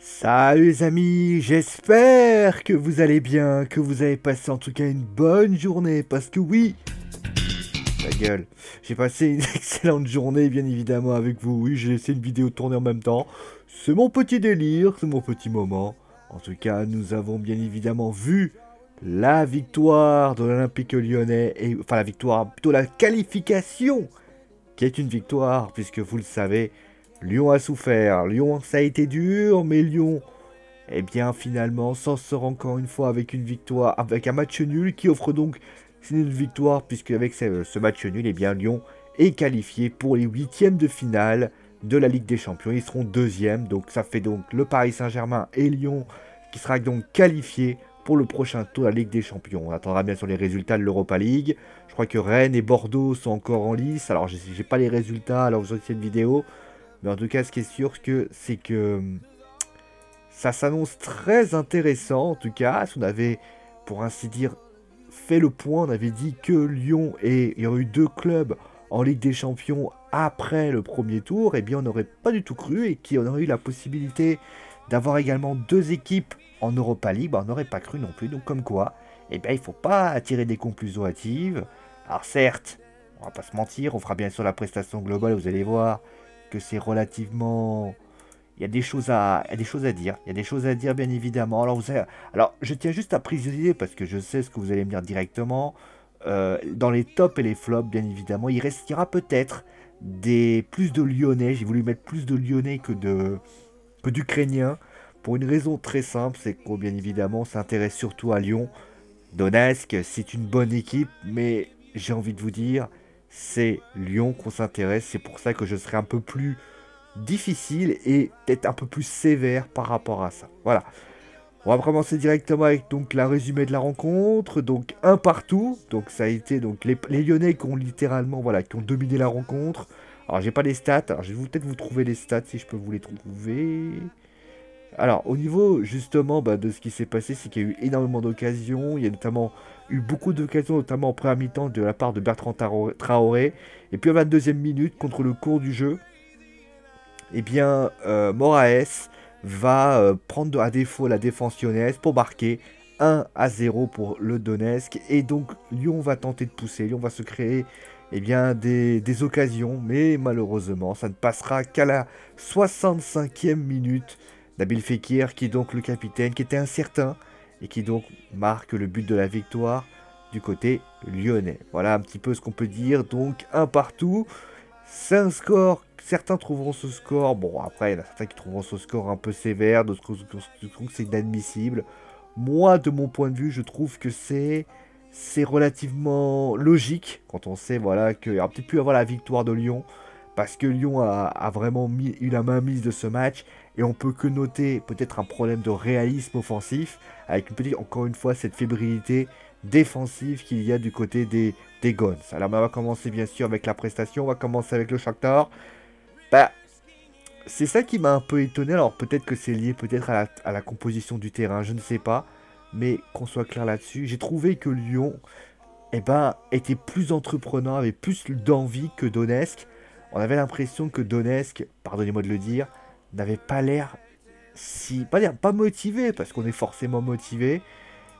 Salut les amis, j'espère que vous allez bien, que vous avez passé en tout cas une bonne journée, parce que oui, ta gueule, j'ai passé une excellente journée bien évidemment avec vous, oui j'ai laissé une vidéo tourner en même temps, c'est mon petit délire, c'est mon petit moment. En tout cas, nous avons bien évidemment vu la victoire de l'Olympique Lyonnais, et enfin la victoire, plutôt la qualification qui est une victoire, puisque vous le savez, Lyon a souffert. Lyon, ça a été dur, mais Lyon, eh bien, finalement, s'en sort encore une fois avec une victoire, avec un match nul qui offre donc une victoire, puisque avec ce match nul, eh bien, Lyon est qualifié pour les huitièmes de finale de la Ligue des Champions. Ils seront deuxièmes, donc ça fait donc le Paris Saint-Germain et Lyon qui sera donc qualifié pour le prochain tour de la Ligue des Champions. On attendra bien sûr les résultats de l'Europa League. Je crois que Rennes et Bordeaux sont encore en lice. Alors, j'ai pas les résultats alors vous avez cette vidéo. Mais en tout cas, ce qui est sûr, c'est que ça s'annonce très intéressant. En tout cas, si on avait, pour ainsi dire, fait le point, on avait dit que Lyon et il y aurait eu deux clubs en Ligue des Champions après le premier tour, eh bien on n'aurait pas du tout cru et qu'on aurait eu la possibilité d'avoir également deux équipes en Europa League, bah, on n'aurait pas cru non plus. Donc comme quoi, eh bien il ne faut pas tirer des conclusions hâtives. Alors certes, on va pas se mentir, on fera bien sûr la prestation globale, vous allez voir que c'est relativement... Il y a des choses à, il y a des choses à dire. Il y a des choses à dire, bien évidemment. Alors, je tiens juste à préciser, parce que je sais ce que vous allez me dire directement. Dans les tops et les flops, bien évidemment, il restera peut-être plus de Lyonnais. J'ai voulu mettre plus de Lyonnais que d'Ukrainiens. Pour une raison très simple, c'est que, bien évidemment, on s'intéresse surtout à Lyon. Donetsk, c'est une bonne équipe, mais j'ai envie de vous dire, c'est Lyon qu'on s'intéresse. C'est pour ça que je serai un peu plus difficile et peut-être un peu plus sévère par rapport à ça. Voilà. On va commencer directement avec donc la résumé de la rencontre. Donc un partout. Donc ça a été donc les Lyonnais qui ont littéralement qui ont dominé la rencontre. Alors j'ai pas les stats. Alors je vais peut-être vous trouver les stats si je peux vous les trouver. Alors au niveau justement de ce qui s'est passé, c'est qu'il y a eu énormément d'occasions. Il y a notamment eu beaucoup d'occasions, notamment en première mi-temps de la part de Bertrand Traoré. Et puis à la 22e minute, contre le cours du jeu, eh bien, Moraes va prendre à défaut la défense lyonnaise pour marquer 1-0 pour le Donetsk. Et donc, Lyon va tenter de pousser. Lyon va se créer bien, des occasions. Mais malheureusement, ça ne passera qu'à la 65e minute. Nabil Fekir, qui est donc le capitaine, qui était incertain. Et qui donc marque le but de la victoire du côté lyonnais. Voilà un petit peu ce qu'on peut dire. Donc, un partout. C'est un score, certains trouveront ce score, bon après il y en a certains qui trouveront ce score un peu sévère, d'autres trouvent que c'est inadmissible. Moi de mon point de vue je trouve que c'est relativement logique quand on sait qu'il y aurait peut-être pu avoir la victoire de Lyon, parce que Lyon a vraiment eu la main mise de ce match, et on peut que noter peut-être un problème de réalisme offensif, avec encore une fois cette fébrilité défensive qu'il y a du côté des Gones. Alors on va commencer bien sûr avec la prestation, on va commencer avec le Shakhtar. Bah, c'est ça qui m'a un peu étonné, alors peut-être que c'est lié peut-être à la composition du terrain, je ne sais pas, mais qu'on soit clair là-dessus, j'ai trouvé que Lyon était plus entreprenant, avait plus d'envie que Donetsk. On avait l'impression que Donetsk, pardonnez-moi de le dire, n'avait pas l'air pas motivé, parce qu'on est forcément motivé,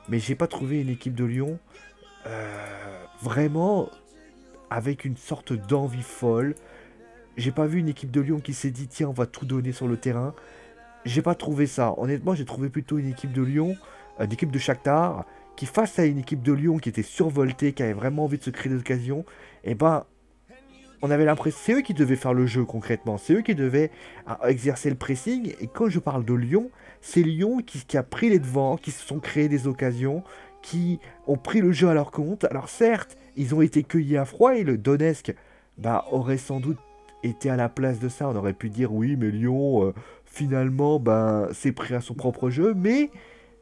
mais j'ai pas trouvé une équipe de Lyon vraiment avec une sorte d'envie folle. J'ai pas vu une équipe de Lyon qui s'est dit tiens on va tout donner sur le terrain. J'ai pas trouvé ça. Honnêtement j'ai trouvé plutôt une équipe de Lyon, une équipe de Shakhtar, qui face à une équipe de Lyon qui était survoltée, qui avait vraiment envie de se créer des occasions, et on avait l'impression, c'est eux qui devaient faire le jeu concrètement, c'est eux qui devaient exercer le pressing, et quand je parle de Lyon, c'est Lyon qui a pris les devants, qui se sont créés des occasions, qui ont pris le jeu à leur compte. Alors certes, ils ont été cueillis à froid, et le Donetsk aurait sans doute été à la place de ça. On aurait pu dire oui, mais Lyon, finalement, s'est pris à son propre jeu, mais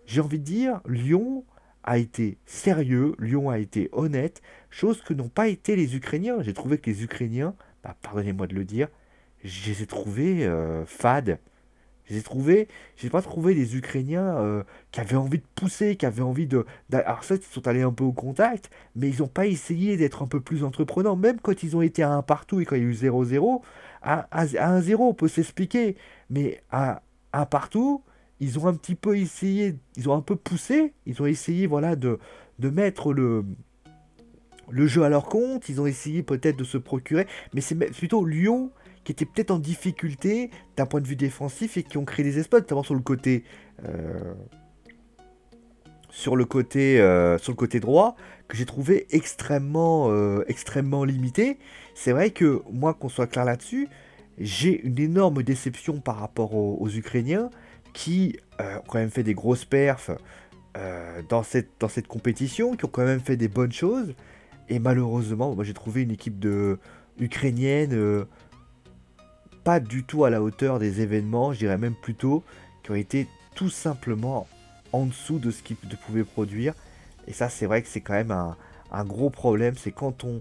j'ai envie de dire, Lyon a été sérieux, Lyon a été honnête, chose que n'ont pas été les Ukrainiens. J'ai trouvé que les Ukrainiens, pardonnez-moi de le dire, je les ai trouvés fades. J'ai pas trouvé des Ukrainiens qui avaient envie de pousser, qui avaient envie alors ça, ils sont allés un peu au contact, mais ils n'ont pas essayé d'être un peu plus entreprenants, même quand ils ont été à un partout et quand il y a eu 0-0, à 1-0, on peut s'expliquer, mais à un partout, ils ont un petit peu essayé, ils ont un peu poussé, ils ont essayé voilà, de mettre le jeu à leur compte, ils ont essayé peut-être de se procurer, mais c'est plutôt Lyon qui était peut-être en difficulté d'un point de vue défensif et qui ont créé des espaces, notamment euh, sur le côté droit, que j'ai trouvé extrêmement limité. C'est vrai que moi, qu'on soit clair là-dessus, j'ai une énorme déception par rapport aux Ukrainiens qui ont quand même fait des grosses perfs dans cette compétition, qui ont quand même fait des bonnes choses. Et malheureusement, moi j'ai trouvé une équipe ukrainienne pas du tout à la hauteur des événements, je dirais même plutôt qui ont été tout simplement en dessous de ce qu'ils pouvaient produire. Et ça, c'est vrai que c'est quand même un gros problème. C'est quand on.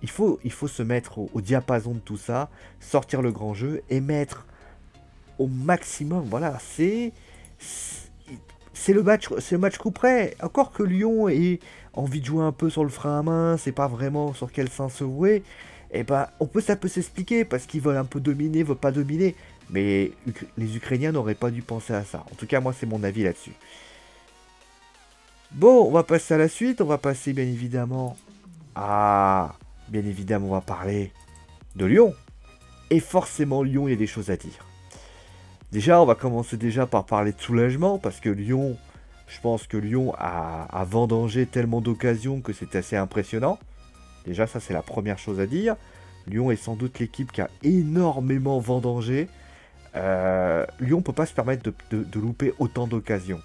Il faut se mettre au diapason de tout ça, sortir le grand jeu et mettre au maximum. Voilà, c'est le match coup près. Encore que Lyon ait envie de jouer un peu sur le frein à main, c'est pas vraiment sur quel sein se vouer. Et ben, ça peut s'expliquer parce qu'ils veulent un peu dominer, veulent pas dominer. Mais les Ukrainiens n'auraient pas dû penser à ça. En tout cas, moi, c'est mon avis là-dessus. Bon, on va passer à la suite. On va passer, bien évidemment, bien évidemment, on va parler de Lyon. Et forcément, Lyon, il y a des choses à dire. Déjà, on va commencer déjà par parler de soulagement, parce que Lyon, je pense que Lyon a vendangé tellement d'occasions que c'est assez impressionnant. Déjà, ça, c'est la première chose à dire. Lyon est sans doute l'équipe qui a énormément vendangé. Lyon ne peut pas se permettre de louper autant d'occasions.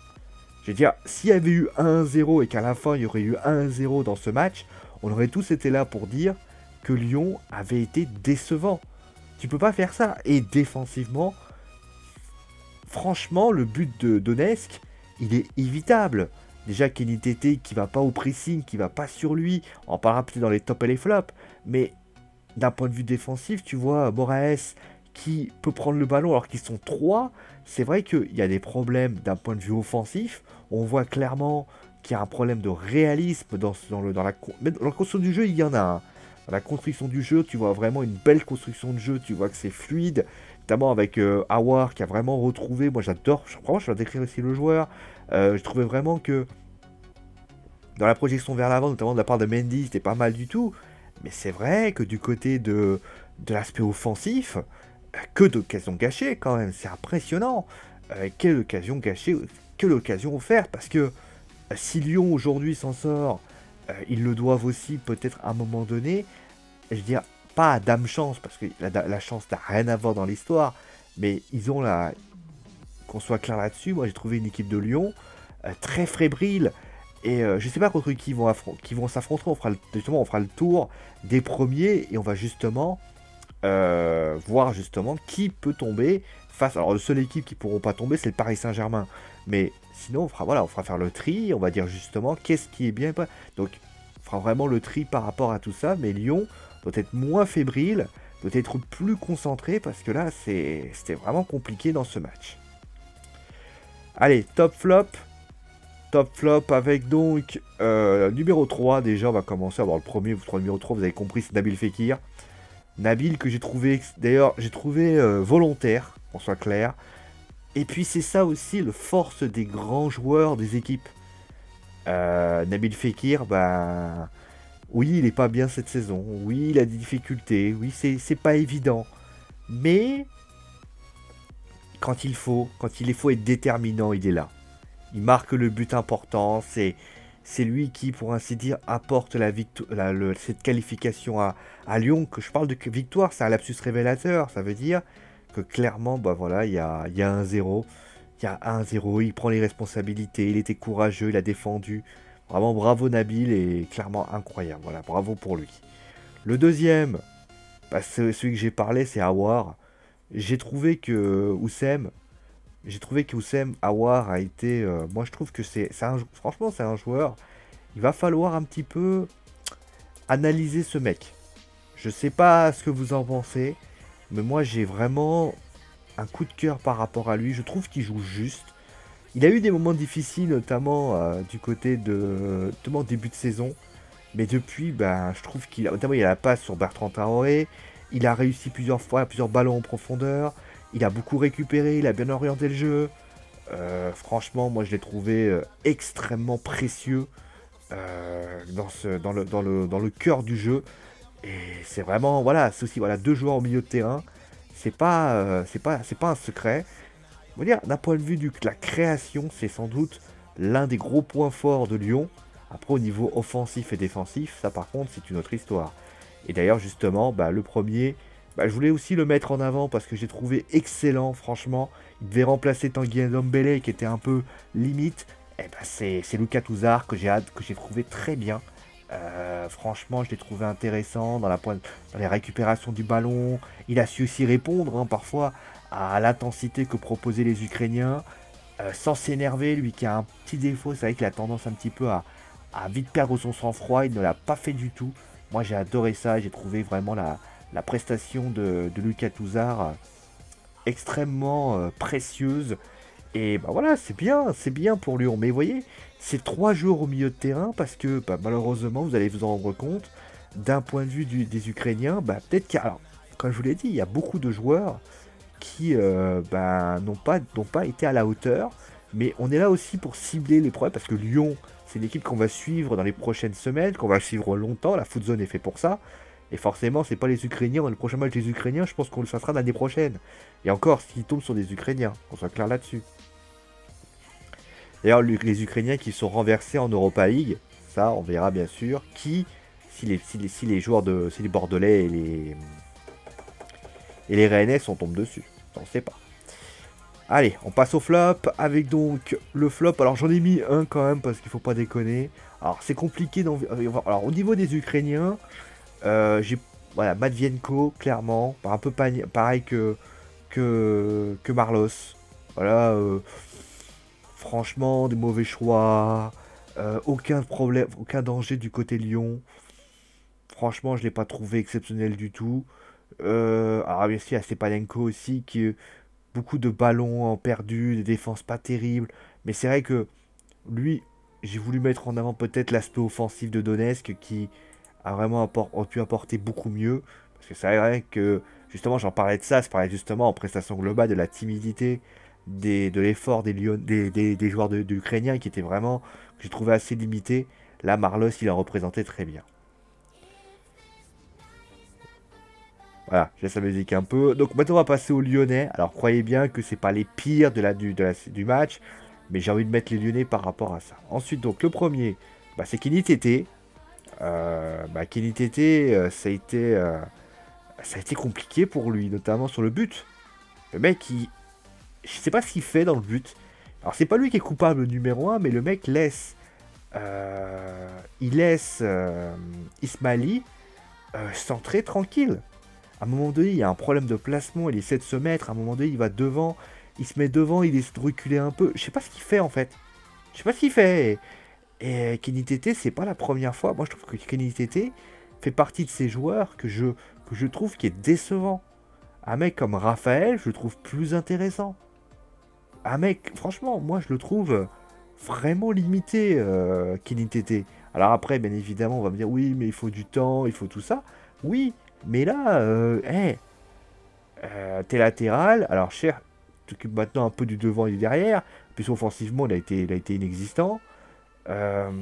Je veux dire, s'il y avait eu 1-0 et qu'à la fin, il y aurait eu 1-0 dans ce match, on aurait tous été là pour dire que Lyon avait été décevant. Tu peux pas faire ça. Et défensivement, franchement, le but de Donetsk, il est évitable. Déjà, Kenny Tété qui va pas au pressing, qui va pas sur lui, on parlera peut-être dans les tops et les flops, mais d'un point de vue défensif, tu vois, Moraes qui peut prendre le ballon alors qu'ils sont trois, c'est vrai qu'il y a des problèmes d'un point de vue offensif. On voit clairement qu'il y a un problème de réalisme dans la construction du jeu, il y en a un. Dans la construction du jeu, tu vois vraiment une belle construction de jeu, tu vois que c'est fluide, notamment avec Awar qui a vraiment retrouvé, moi j'adore, vraiment je vais décrire aussi le joueur, je trouvais vraiment que dans la projection vers l'avant, notamment de la part de Mendy, c'était pas mal du tout, mais c'est vrai que du côté de l'aspect offensif, que d'occasions gâchées quand même, c'est impressionnant. Quelle occasion gâchée, quelle occasion offerte, parce que si Lyon aujourd'hui s'en sort, ils le doivent aussi peut-être à un moment donné, je veux dire, pas à Dame Chance, parce que la chance n'a rien à voir dans l'histoire, mais ils ont qu'on soit clair là-dessus, moi j'ai trouvé une équipe de Lyon très fébrile, et je sais pas contre qui qui vont s'affronter, on fera le tour des premiers, et on va justement voir justement qui peut tomber face. Alors, la seule équipe qui pourront pas tomber, c'est le Paris Saint-Germain. Mais sinon, on fera faire le tri. On va dire justement qu'est-ce qui est bien et pas. Donc, on fera vraiment le tri par rapport à tout ça. Mais Lyon doit être moins fébrile, doit être plus concentré parce que là, c'était vraiment compliqué dans ce match. Allez, top flop. Top flop avec donc numéro 3. Déjà, on va commencer à voir le premier. Numéro 3, vous avez compris, c'est Nabil Fekir. Nabil que j'ai trouvé, d'ailleurs, volontaire, qu'on soit clair. Et puis c'est ça aussi le force des grands joueurs des équipes. Nabil Fekir, ben oui, il est pas bien cette saison. Oui, il a des difficultés. Oui, c'est pas évident. Mais quand il faut être déterminant, il est là. Il marque le but important. C'est lui qui, pour ainsi dire, apporte cette qualification à Lyon. Que je parle de victoire, c'est un lapsus révélateur. Ça veut dire que clairement, bah voilà, il y a 1-0. Il y a 1-0, il prend les responsabilités, il était courageux, il a défendu. Vraiment bravo Nabil et clairement incroyable. Voilà, bravo pour lui. Le deuxième, bah, celui que j'ai parlé, c'est Awar. J'ai trouvé que Oussem Awar a été. Moi, je trouve que franchement, c'est un joueur. Il va falloir un petit peu analyser ce mec. Je sais pas ce que vous en pensez, mais moi, j'ai vraiment un coup de cœur par rapport à lui. Je trouve qu'il joue juste. Il a eu des moments difficiles, notamment du côté notamment début de saison. Mais depuis, ben, je trouve notamment, il a la passe sur Bertrand Traoré. Il a réussi plusieurs fois, plusieurs ballons en profondeur. Il a beaucoup récupéré, il a bien orienté le jeu. Franchement, moi, je l'ai trouvé extrêmement précieux dans le cœur du jeu. Et c'est vraiment, voilà, c'est aussi voilà, deux joueurs au milieu de terrain. C'est pas un secret. On va dire, d'un point de vue de la création, c'est sans doute l'un des gros points forts de Lyon. Après, au niveau offensif et défensif, ça par contre, c'est une autre histoire. Et d'ailleurs, justement, bah, le premier, bah, je voulais aussi le mettre en avant parce que j'ai trouvé excellent, franchement. Il devait remplacer Tanguy Ndombele qui était un peu limite. Et bah, c'est Lucas Touzard que j'ai trouvé très bien. Franchement, je l'ai trouvé intéressant dans les récupérations du ballon. Il a su aussi répondre hein, parfois à l'intensité que proposaient les Ukrainiens, sans s'énerver. Lui qui a un petit défaut, c'est vrai qu'il a tendance un petit peu à vite perdre son sang-froid. Il ne l'a pas fait du tout. Moi, j'ai adoré ça. J'ai trouvé vraiment la prestation de Lucas Touzard extrêmement précieuse. Et bah voilà, c'est bien pour Lyon. Mais vous voyez, c'est trois joueurs au milieu de terrain parce que bah, malheureusement, vous allez vous en rendre compte, d'un point de vue des Ukrainiens, bah, peut-être qu'il y a, alors, comme je vous l'ai dit, il y a beaucoup de joueurs qui bah, n'ont pas été à la hauteur. Mais on est là aussi pour cibler les problèmes parce que Lyon, c'est une équipe qu'on va suivre dans les prochaines semaines, qu'on va suivre longtemps. La Foot Zone est fait pour ça. Et forcément, c'est pas les Ukrainiens. Le prochain match des Ukrainiens, je pense qu'on le sera l'année prochaine. Et encore, s'ils tombent sur des Ukrainiens, qu'on soit clair là-dessus. D'ailleurs, les Ukrainiens qui sont renversés en Europa League, ça, on verra bien sûr qui, si les joueurs si les Bordelais et les Rennais sont tombent dessus. Ça, on sait pas. Allez, on passe au flop avec donc le flop. Alors j'en ai mis un quand même parce qu'il faut pas déconner. Alors c'est compliqué. Alors au niveau des Ukrainiens, j'ai voilà Matvienko clairement, un peu pareil que Marlos. Voilà. Franchement, des mauvais choix. Aucun problème, aucun danger du côté Lyon. Franchement, je l'ai pas trouvé exceptionnel du tout. Alors bien sûr, il y a Stepanenko aussi qui beaucoup de ballons en perdu, des défenses pas terribles. Mais c'est vrai que lui, j'ai voulu mettre en avant peut-être l'aspect offensif de Donetsk qui a vraiment pu apporter beaucoup mieux. Parce que c'est vrai que, justement, j'en parlais de ça, je parlais justement en prestation globale de la timidité, de l'effort des joueurs de Ukrainiens qui étaient vraiment, que j'ai trouvé assez limité. Là, Marlos, il en représentait très bien. Voilà, je laisse la musique un peu. Donc maintenant on va passer aux Lyonnais. Alors croyez bien que c'est pas les pires du match, mais j'ai envie de mettre les Lyonnais par rapport à ça. Ensuite donc le premier, bah, c'est Kenny Tété. Kenny Tété, ça a été compliqué pour lui, notamment sur le but. Le mec, je sais pas ce qu'il fait dans le but. Alors c'est pas lui qui est coupable numéro un, mais le mec il laisse Ismaili centrer tranquille. À un moment donné, il y a un problème de placement, il essaie de se mettre, à un moment donné, il va devant, il se met devant, il essaie de reculer un peu. Je sais pas ce qu'il fait en fait. Je sais pas ce qu'il fait. Et Kenny Tété, c'est pas la première fois. Moi, je trouve que Kenny Tété fait partie de ces joueurs que je trouve qui est décevant. Un mec comme Raphaël, je le trouve plus intéressant. Un mec, franchement, moi, je le trouve vraiment limité, Kenny Tété. Alors après, bien évidemment, on va me dire, oui, mais il faut du temps, il faut tout ça. Oui, mais là, t'es latéral. Alors, cher, t'occupes maintenant un peu du devant et du derrière. Puis offensivement, il a été inexistant. Euh,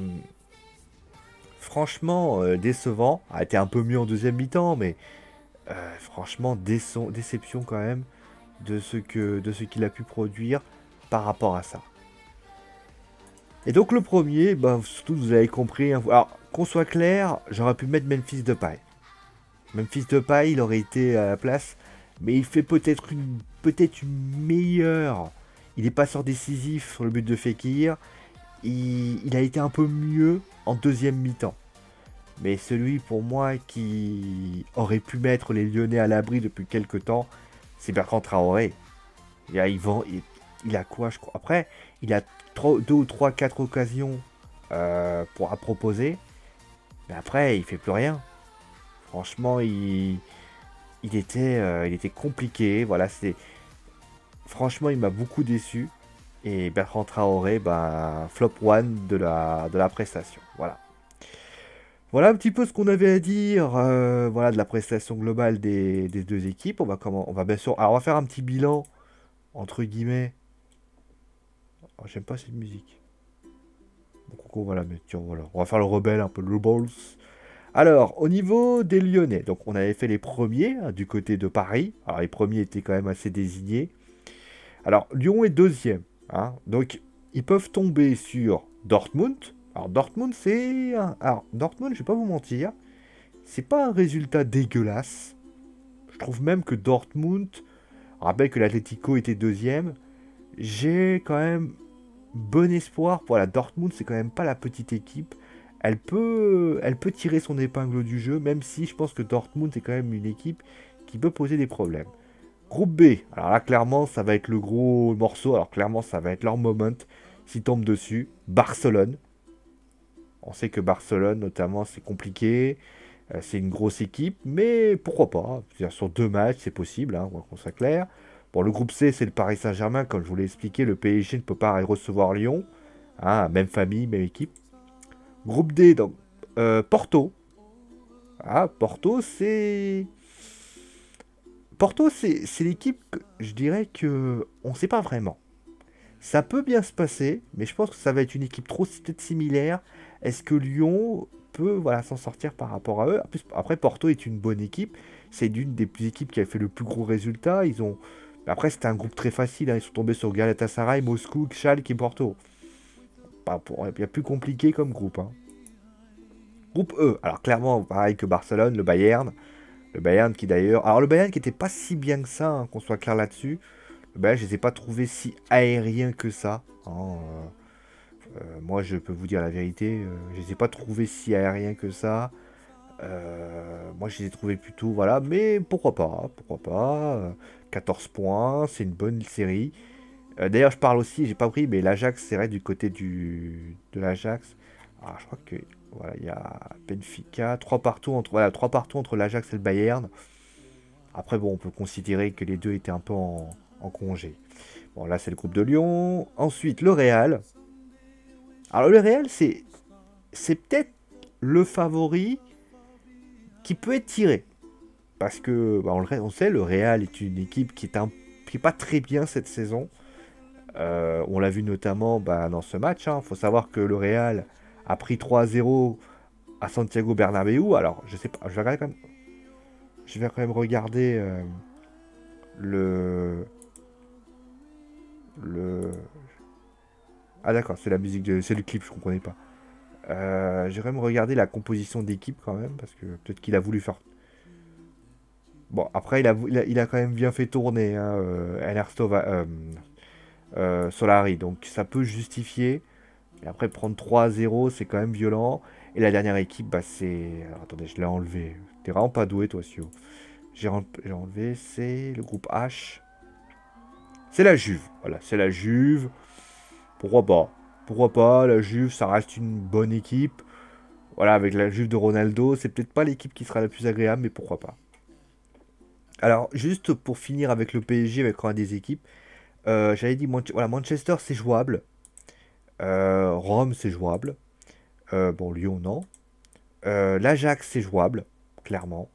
Franchement, décevant. A été un peu mieux en deuxième mi-temps, mais franchement, déception quand même de ce qu'il a pu produire par rapport à ça. Et donc le premier, bah, surtout vous avez compris. Hein, alors, qu'on soit clair, j'aurais pu mettre Memphis Depay. Memphis Depay, il aurait été à la place, mais il fait peut-être une meilleure. Il est passeur décisif sur le but de Fekir. Il a été un peu mieux en deuxième mi-temps. Mais celui pour moi qui aurait pu mettre les Lyonnais à l'abri depuis quelques temps, c'est Bertrand Traoré. Il a quoi, je crois. Après, il a 2 ou 3, 4 occasions à proposer. Mais après, il fait plus rien. Franchement, il était compliqué. Voilà, franchement, il m'a beaucoup déçu. Et Bertrand Traoré, bah, flop one de la prestation. Voilà. Voilà un petit peu ce qu'on avait à dire voilà, de la prestation globale des deux équipes. On va bien sûr. Alors, on va faire un petit bilan, entre guillemets, Oh, j'aime pas cette musique. Donc on va la mettre, tiens, voilà. On va faire le rebelle, un peu le balls. Alors, au niveau des Lyonnais, donc on avait fait les premiers hein, du côté de Paris. Alors les premiers étaient quand même assez désignés. Alors Lyon est deuxième. Hein, donc ils peuvent tomber sur Dortmund. Alors Dortmund c'est... Alors Dortmund, je vais pas vous mentir, c'est pas un résultat dégueulasse. Je trouve même que Dortmund, je rappelle que l'Atlético était deuxième. J'ai quand même bon espoir. Voilà, Dortmund c'est quand même pas la petite équipe. Elle peut tirer son épingle du jeu, même si je pense que Dortmund est quand même une équipe qui peut poser des problèmes. Groupe B, alors là clairement ça va être le gros morceau, alors clairement ça va être leur moment, s'ils tombent dessus. Barcelone, on sait que Barcelone notamment c'est compliqué, c'est une grosse équipe, mais pourquoi pas, sur 2 matchs c'est possible, hein, on va qu'on soit clair. Bon, le groupe C c'est le Paris Saint-Germain, comme je vous l'ai expliqué, le PSG ne peut pas recevoir Lyon, hein, même famille, même équipe. Groupe D, donc Porto. Ah, Porto, c'est l'équipe que je dirais que on ne sait pas vraiment. Ça peut bien se passer, mais je pense que ça va être une équipe trop peut-être similaire. Est-ce que Lyon peut voilà, s'en sortir par rapport à eux? Après, Porto est une bonne équipe. C'est l'une des équipes qui a fait le plus gros résultat. Ils ont... Après, c'était un groupe très facile. Hein. Ils sont tombés sur Galatasaray, Moscou, Schalke et Porto. Il y a plus compliqué comme groupe. Hein. Groupe E, alors clairement, pareil que Barcelone, le Bayern. Le Bayern qui d'ailleurs... Alors le Bayern qui n'était pas si bien que ça, hein, qu'on soit clair là-dessus. Le Bayern, je ne les ai pas trouvés si aériens que ça. Hein, moi, je peux vous dire la vérité. Je ne les ai pas trouvés si aériens que ça. Moi, je les ai trouvés plutôt... Voilà, mais pourquoi pas. Pourquoi pas. 14 points, c'est une bonne série. D'ailleurs, je parle aussi, j'ai pas pris, mais l'Ajax, c'est vrai, du côté de l'Ajax. Alors, je crois que... Voilà, il y a Benfica, 3 partout entre l'Ajax et le Bayern. Après, bon, on peut considérer que les deux étaient un peu en congé. Bon, là, c'est le groupe de Lyon. Ensuite, le Real. Alors, le Real, c'est peut-être le favori qui peut être tiré. Parce que, bah, on sait, le Real est une équipe qui est pas très bien cette saison. On l'a vu notamment dans ce match. Hein. Faut savoir que le Real a pris 3-0 à Santiago Bernabéu. Alors, je sais pas, je vais quand même regarder le... Ah d'accord, c'est la musique, c'est le clip, je comprenais pas. Je vais quand même regarder la composition d'équipe quand même, parce que peut-être qu'il a voulu faire... Bon, après, il a quand même bien fait tourner hein, Solari, donc ça peut justifier. Et après, prendre 3-0, c'est quand même violent. Et la dernière équipe, c'est... Alors, attendez, je l'ai enlevé. T'es vraiment pas doué, toi, Sio. J'ai enlevé, c'est le groupe H. C'est la Juve. Voilà, c'est la Juve. Pourquoi pas? Pourquoi pas? La Juve, ça reste une bonne équipe. Voilà, avec la Juve de Ronaldo, c'est peut-être pas l'équipe qui sera la plus agréable, mais pourquoi pas? Alors, juste pour finir avec le PSG, avec un des équipes, j'avais dit, voilà, Manchester, c'est jouable. Rome, c'est jouable. Bon, Lyon, non. L'Ajax, c'est jouable, clairement.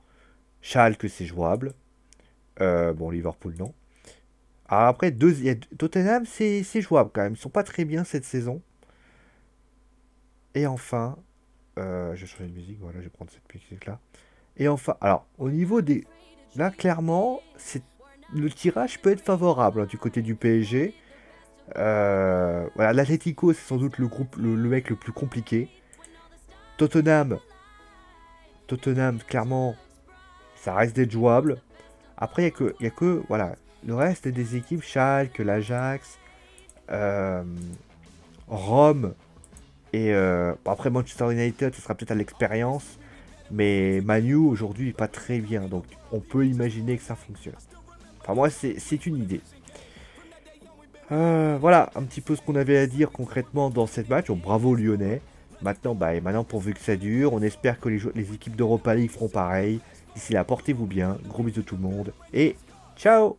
Schalke, c'est jouable. Bon, Liverpool, non. Alors après, Tottenham, c'est jouable quand même. Ils sont pas très bien cette saison. Et enfin, je vais changer de musique. Voilà, je vais prendre cette musique-là. Et enfin, alors, au niveau des... Là, clairement, le tirage peut être favorable hein, du côté du PSG. Voilà, l'Atlético, c'est sans doute le mec le plus compliqué. Tottenham, clairement, ça reste d'être jouable. Après, il n'y a que, voilà, le reste des équipes, Schalke, l'Ajax, Rome, et après Manchester United, ce sera peut-être à l'expérience. Mais Manu, aujourd'hui, n'est pas très bien. Donc, on peut imaginer que ça fonctionne. Enfin, moi, c'est une idée. Voilà, un petit peu ce qu'on avait à dire concrètement dans cette match. Donc, bravo Lyonnais. Maintenant, pourvu que ça dure, on espère que les équipes d'Europa League feront pareil. D'ici là, portez-vous bien. Gros bisous tout le monde. Et ciao!